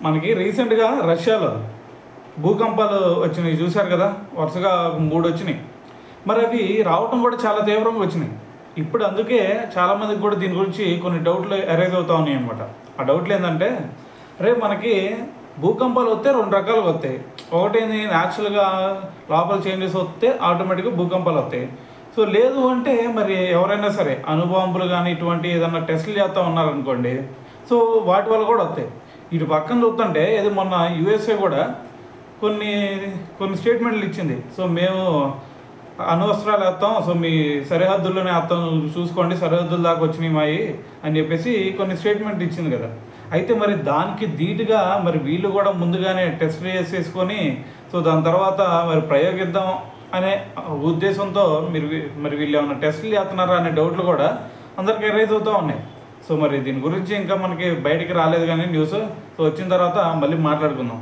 మనకి రీసెంట్గా రష్యాలో భూకంపాలు వచ్చినాయి చూశారు కదా, వరుసగా 3 వచ్చినాయి. మరి అవి రావటం కూడా చాలా తీవ్రంగా వచ్చినాయి. ఇప్పుడు అందుకే చాలామందికి కూడా దీని గురించి కొన్ని డౌట్లు అరైజ్ అవుతా ఉన్నాయి అనమాట. ఆ డౌట్లు ఏంటంటే, రేపు మనకి భూకంపాలు వస్తే 2 రకాలుగా వస్తాయి. ఒకటేంది, న్యాచురల్గా లోపల చేంజెస్ వస్తే ఆటోమేటిక్గా భూకంపాలు వస్తాయి. సో లేదు అంటే మరి ఎవరైనా సరే అణుబాంబులు కానీ ఇటువంటి ఏదన్నా టెస్టులు చేస్తూ ఉన్నారనుకోండి, సో వాటి వల్ల కూడా వస్తాయి. ఇటు పక్కన చూస్తుంటే ఏదో మొన్న యూఎస్ఏ కూడా కొన్ని స్టేట్మెంట్లు ఇచ్చింది. సో మేము అణ్వస్త్రాలు వేస్తాం, సో మీ సరిహద్దుల్లోనే వేస్తాం, చూసుకోండి సరిహద్దుల దాకా వచ్చినాయి మాయి అని చెప్పేసి కొన్ని స్టేట్మెంట్ ఇచ్చింది కదా. అయితే మరి దానికి ధీటుగా మరి వీళ్ళు కూడా ముందుగానే టెస్ట్ చేసేసుకొని సో దాని తర్వాత మరి ప్రయోగిద్దాం అనే ఉద్దేశంతో మరి వీళ్ళు ఏమైనా టెస్టులు చేస్తున్నారా అనే డౌట్లు కూడా అందరికీ రైజ్ అవుతూ ఉన్నాయి. సో మరి దీని గురించి ఇంకా మనకి బయటికి రాలేదు కానీ న్యూస్. సో వచ్చిన తర్వాత మళ్ళీ మాట్లాడుకుందాం.